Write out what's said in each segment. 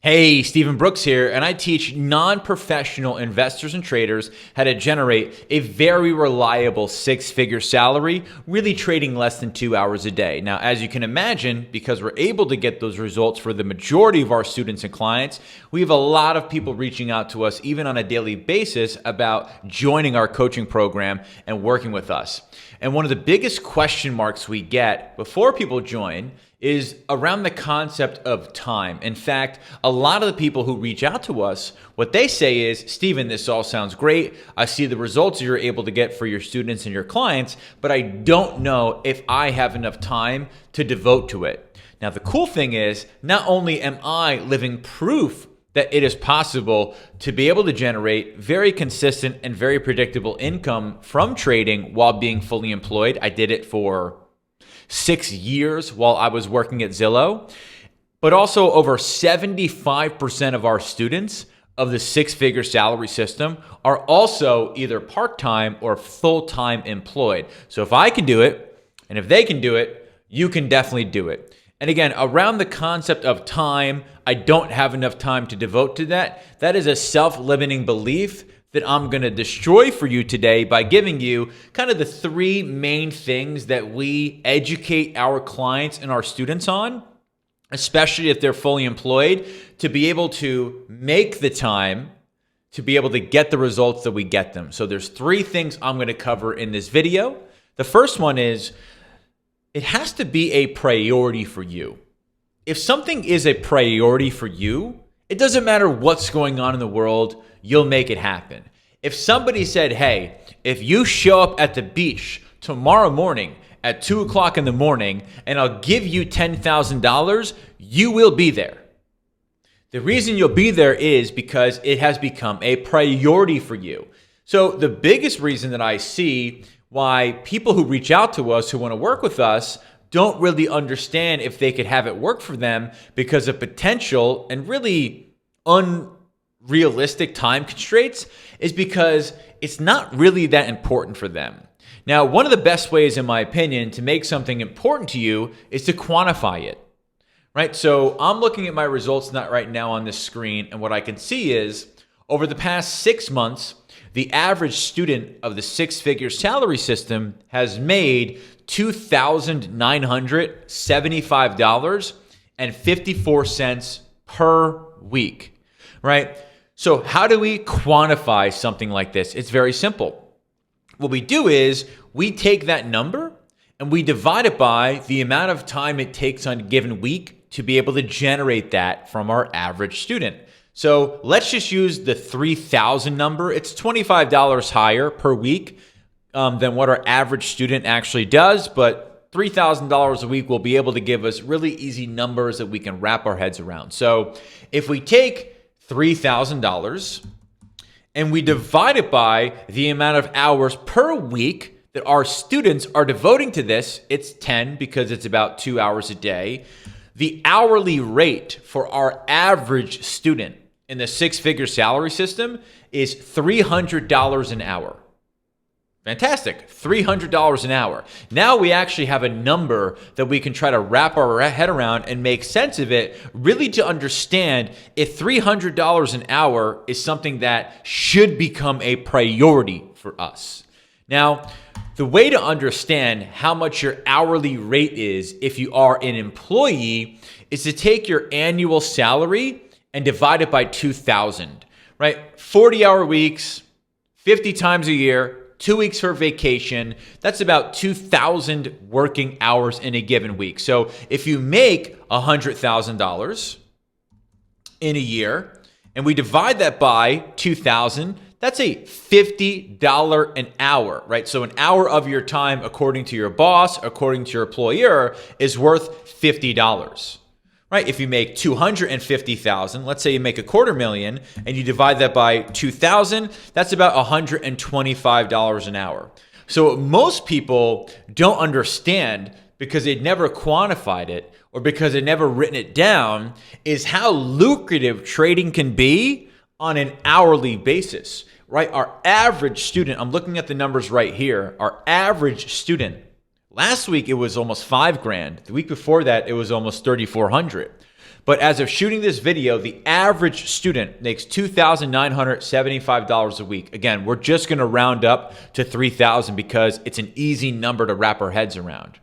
Hey, Stephen Brooks here, and I teach non-professional investors and traders how to generate a very reliable six-figure salary, really trading less than 2 hours a day. Now, as you can imagine, because we're able to get those results for the majority of our students and clients, we have a lot of people reaching out to us, even on a daily basis, about joining our coaching program and working with us. And one of the biggest question marks we get before people join is around the concept of time. In fact, a lot of the people who reach out to us, what they say is, Stephen, this all sounds great. I see the results you're able to get for your students and your clients, but I don't know if I have enough time to devote to it. Now, the cool thing is, not only am I living proof that it is possible to be able to generate very consistent and very predictable income from trading while being fully employed. I did it for 6 years while I was working at Zillow, but also over 75% of our students of the six-figure salary system are also either part-time or full-time employed. So if I can do it, and if they can do it, you can definitely do it. And again, around the concept of time, I don't have enough time to devote to that. That is a self-limiting belief that I'm going to destroy for you today by giving you kind of the three main things that we educate our clients and our students on, especially if they're fully employed, to be able to make the time to be able to get the results that we get them. So there's three things I'm going to cover in this video. The first one is it has to be a priority for you. If something is a priority for you, it doesn't matter what's going on in the world, you'll make it happen. If somebody said, hey, if you show up at the beach tomorrow morning at 2 o'clock in the morning and I'll give you $10,000, you will be there. The reason you'll be there is because it has become a priority for you. So the biggest reason that I see why people who reach out to us who want to work with us don't really understand if they could have it work for them because of potential and really unrealistic time constraints is because it's not really that important for them. Now, one of the best ways, in my opinion, to make something important to you is to quantify it, right? So I'm looking at my results not right now on this screen, and what I can see is over the past 6 months, the average student of the six-figure salary system has made $2,975.54 per week, right? So how do we quantify something like this? It's very simple. What we do is we take that number and we divide it by the amount of time it takes on a given week to be able to generate that from our average student. So let's just use the 3,000 number. It's $25 higher per week than what our average student actually does, but $3,000 a week will be able to give us really easy numbers that we can wrap our heads around. So if we take $3,000 and we divide it by the amount of hours per week that our students are devoting to this, it's 10 because it's about 2 hours a day. The hourly rate for our average student in the six-figure salary system is $300 an hour. Fantastic, $300 an hour. Now we actually have a number that we can try to wrap our head around and make sense of it, really to understand if $300 an hour is something that should become a priority for us. Now, the way to understand how much your hourly rate is if you are an employee is to take your annual salary and divide it by 2,000, right? 40-hour weeks, 50 times a year, 2 weeks for vacation. That's about 2,000 working hours in a given week. So if you make $100,000 in a year and we divide that by 2,000, that's a $50 an hour, right? So an hour of your time, according to your boss, according to your employer, is worth $50, right? If you make $250,000, let's say you make $250,000 and you divide that by 2,000, that's about $125 an hour. So what most people don't understand because they'd never quantified it or because they'd never written it down is how lucrative trading can be on an hourly basis, right? Our average student, I'm looking at the numbers right here. Our average student, last week it was almost $5,000. The week before that, it was almost $3,400. But as of shooting this video, the average student makes $2,975 a week. Again, we're just going to round up to $3,000 because it's an easy number to wrap our heads around.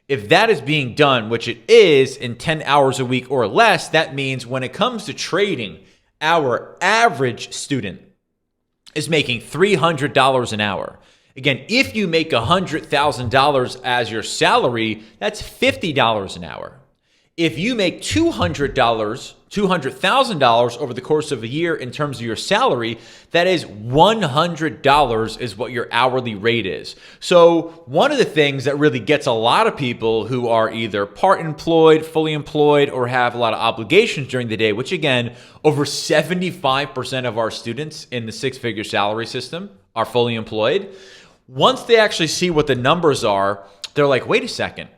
If that is being done, which it is, in 10 hours a week or less, that means when it comes to trading, our average student is making $300 an hour. Again, if you make $100,000 as your salary, that's $50 an hour. If you make $200,000 over the course of a year in terms of your salary, that is $100 is what your hourly rate is. So one of the things that really gets a lot of people who are either part employed, fully employed, or have a lot of obligations during the day, which again, over 75% of our students in the six-figure salary system are fully employed. Once they actually see what the numbers are, they're like, wait a second.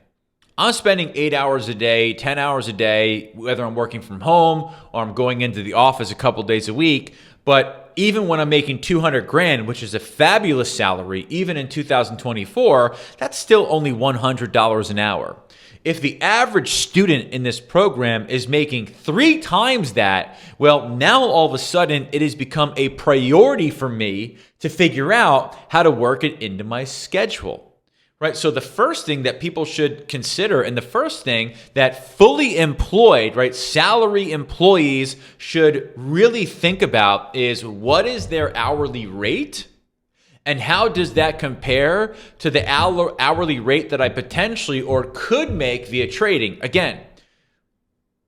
I'm spending 8 hours a day, 10 hours a day, whether I'm working from home or I'm going into the office a couple days a week. But even when I'm making $200,000, which is a fabulous salary, even in 2024, that's still only $100 an hour. If the average student in this program is making 3 times that, well, now all of a sudden it has become a priority for me to figure out how to work it into my schedule. Right. So the first thing that people should consider, and the first thing that fully employed, right, salary employees should really think about is, what is their hourly rate? And how does that compare to the hourly rate that I potentially or could make via trading? Again,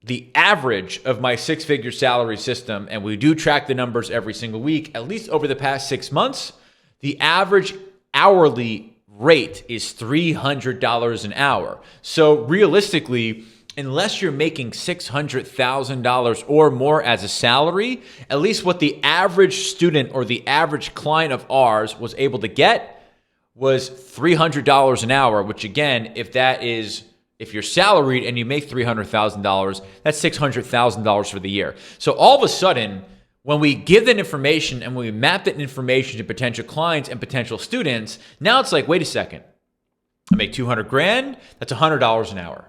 the average of my six-figure salary system, and we do track the numbers every single week, at least over the past 6 months, the average hourly rate is $300 an hour. So realistically, unless you're making $600,000 or more as a salary, at least what the average student or the average client of ours was able to get was $300 an hour, which again, if you're salaried and you make $300,000, that's $600,000 for the year. So all of a sudden, when we give that information and when we map that information to potential clients and potential students, now it's like, wait a second, I make $200,000, that's $100 an hour.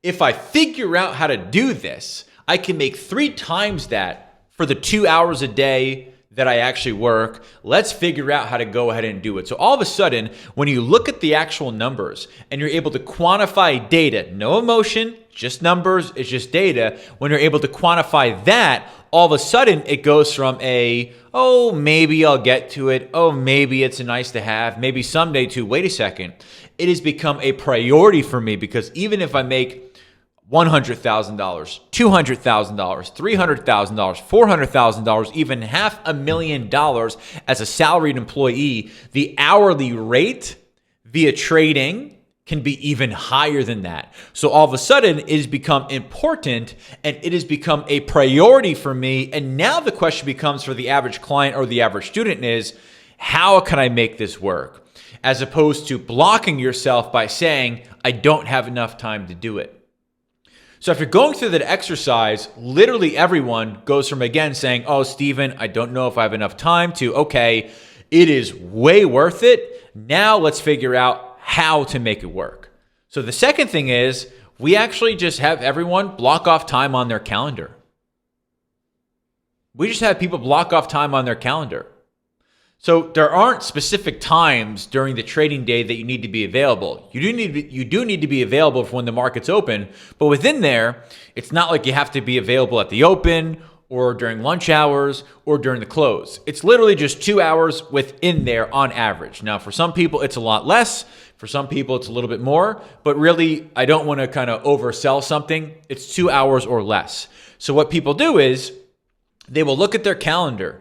If I figure out how to do this, I can make 3 times that for the 2 hours a day that I actually work. Let's figure out how to go ahead and do it. So all of a sudden, when you look at the actual numbers and you're able to quantify data, no emotion, just numbers, it's just data. When you're able to quantify that, all of a sudden it goes from oh, maybe I'll get to it. Oh, maybe it's a nice to have. Maybe someday to, wait a second. It has become a priority for me, because even if I make $100,000, $200,000, $300,000, $400,000, even $500,000 as a salaried employee, the hourly rate via trading can be even higher than that. So all of a sudden it has become important and it has become a priority for me. And now the question becomes for the average client or the average student is, how can I make this work? As opposed to blocking yourself by saying, I don't have enough time to do it. So after going through that exercise, literally everyone goes from, again, saying, oh, Stephen, I don't know if I have enough time, to, okay, it is way worth it. Now let's figure out how to make it work. So the second thing is, we actually just have everyone block off time on their calendar. We just have people block off time on their calendar. So there aren't specific times during the trading day that you need to be available. You do need to be available for when the market's open, but within there, it's not like you have to be available at the open or during lunch hours or during the close. It's literally just 2 hours within there on average. Now, for some people, it's a lot less. For some people, it's a little bit more, but really, I don't want to kind of oversell something. It's 2 hours or less. So what people do is they will look at their calendar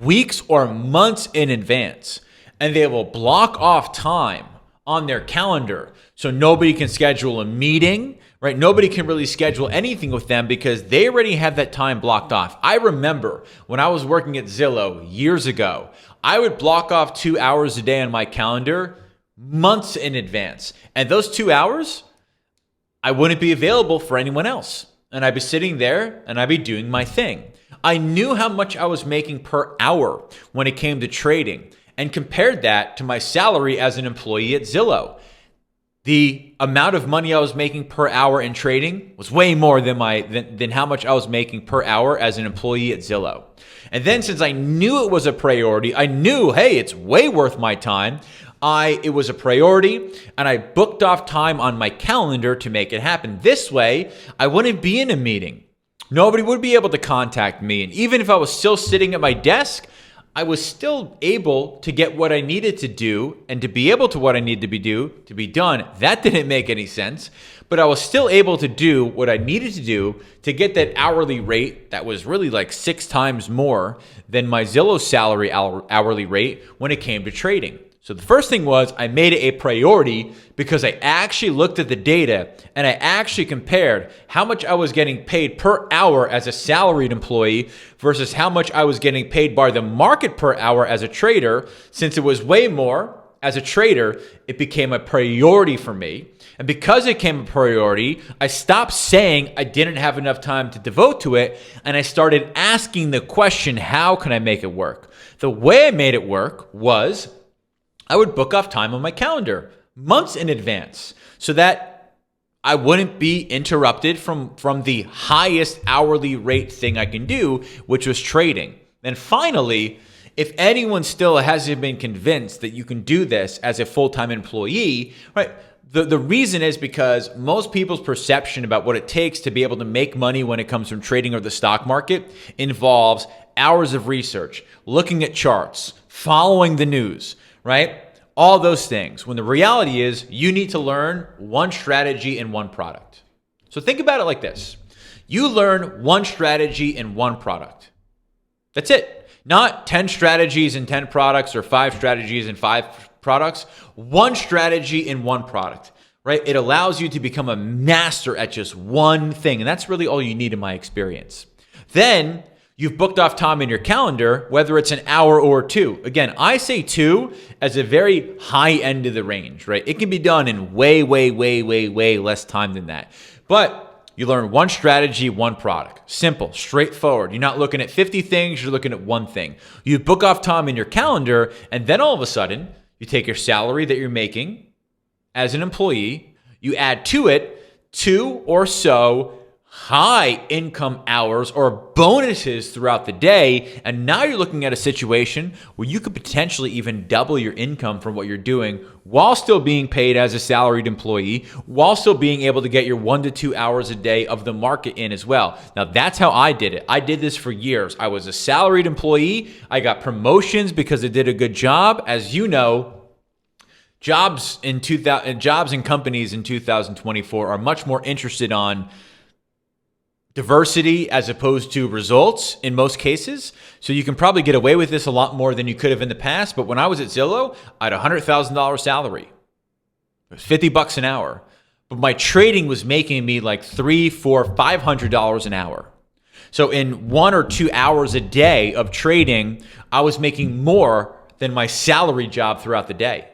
weeks or months in advance, and they will block off time on their calendar so nobody can schedule a meeting, right? Nobody can really schedule anything with them because they already have that time blocked off. I remember when I was working at Zillow years ago, I would block off 2 hours a day on my calendar months in advance. And those 2 hours, I wouldn't be available for anyone else. And I'd be sitting there and I'd be doing my thing. I knew how much I was making per hour when it came to trading and compared that to my salary as an employee at Zillow. the amount of money I was making per hour in trading was way more than how much I was making per hour as an employee at Zillow. And then since I knew it was a priority, I knew, hey, it's way worth my time. It was a priority, and I booked off time on my calendar to make it happen. This way, I wouldn't be in a meeting. Nobody would be able to contact me. And even if I was still sitting at my desk, I was still able to get what I needed to do and to be able to what I needed to be done. That didn't make any sense, but I was still able to do what I needed to do to get that hourly rate that was really like 6 times more than my Zillow salary hourly rate when it came to trading. So the first thing was I made it a priority because I actually looked at the data and I actually compared how much I was getting paid per hour as a salaried employee versus how much I was getting paid by the market per hour as a trader. Since it was way more as a trader, it became a priority for me. And because it became a priority, I stopped saying I didn't have enough time to devote to it, and I started asking the question, how can I make it work? The way I made it work was I would book off time on my calendar months in advance so that I wouldn't be interrupted from the highest hourly rate thing I can do, which was trading. And finally, if anyone still hasn't been convinced that you can do this as a full-time employee, right? The reason is because most people's perception about what it takes to be able to make money when it comes from trading or the stock market involves hours of research, looking at charts, following the news, right? All those things. When the reality is you need to learn one strategy and one product. So think about it like this. You learn one strategy and one product. That's it. Not 10 strategies and 10 products or 5 strategies and 5 products. One strategy and one product, right? It allows you to become a master at just one thing. And that's really all you need in my experience. Then you've booked off time in your calendar, whether it's an hour or 2. Again, I say 2 as a very high end of the range, right? It can be done in way less time than that. But you learn one strategy, one product. Simple, straightforward. You're not looking at 50 things, you're looking at one thing. You book off time in your calendar, and then all of a sudden, you take your salary that you're making as an employee, you add to it 2 or so high income hours or bonuses throughout the day. And now you're looking at a situation where you could potentially even double your income from what you're doing while still being paid as a salaried employee, while still being able to get your 1 to 2 hours a day of the market in as well. Now that's how I did it. I did this for years. I was a salaried employee. I got promotions because I did a good job. As you know, jobs and companies in 2024 are much more interested on diversity as opposed to results in most cases. So you can probably get away with this a lot more than you could have in the past. But when I was at Zillow, I had a $100,000 salary. It was $50 an hour. But my trading was making me like $300, $400, $500 an hour. So in 1 or 2 hours a day of trading, I was making more than my salary job throughout the day.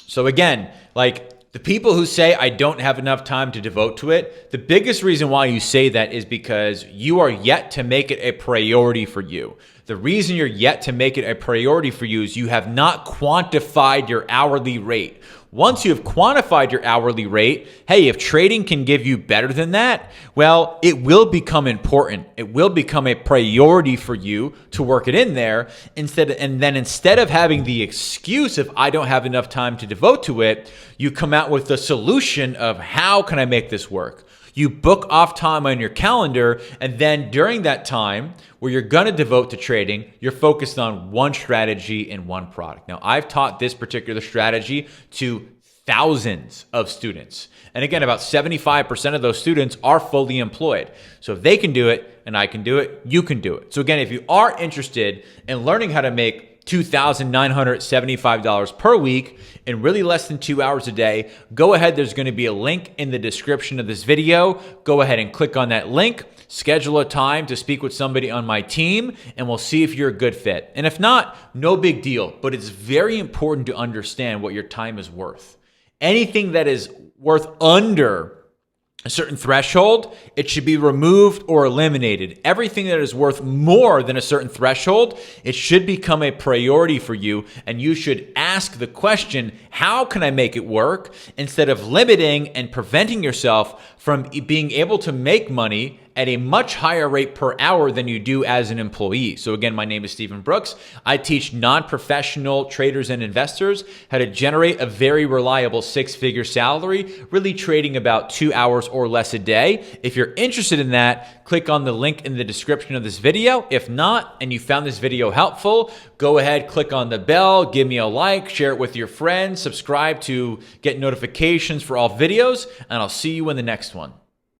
So again, like, the people who say I don't have enough time to devote to it, the biggest reason why you say that is because you are yet to make it a priority for you. The reason you're yet to make it a priority for you is you have not quantified your hourly rate. Once you have quantified your hourly rate, hey, if trading can give you better than that, well, it will become important. It will become a priority for you to work it in there instead of having the excuse of I don't have enough time to devote to it, you come out with the solution of how can I make this work? You book off time on your calendar, and then during that time where you're going to devote to trading, you're focused on one strategy and one product. Now, I've taught this particular strategy to thousands of students. And again, about 75% of those students are fully employed. So if they can do it and I can do it, you can do it. So again, if you are interested in learning how to make $2,975 per week in really less than 2 hours a day, go ahead. There's going to be a link in the description of this video. Go ahead and click on that link, schedule a time to speak with somebody on my team, and we'll see if you're a good fit. And if not, no big deal, but it's very important to understand what your time is worth. Anything that is worth under a certain threshold, it should be removed or eliminated. Everything that is worth more than a certain threshold, it should become a priority for you, and you should ask the question, how can I make it work? Instead of limiting and preventing yourself from being able to make money at a much higher rate per hour than you do as an employee. So again, my name is Stephen Brooks. I teach non-professional traders and investors how to generate a very reliable six-figure salary, really trading about 2 hours or less a day. If you're interested in that, click on the link in the description of this video. If not, and you found this video helpful, go ahead, click on the bell, give me a like, share it with your friends, subscribe to get notifications for all videos, and I'll see you in the next one.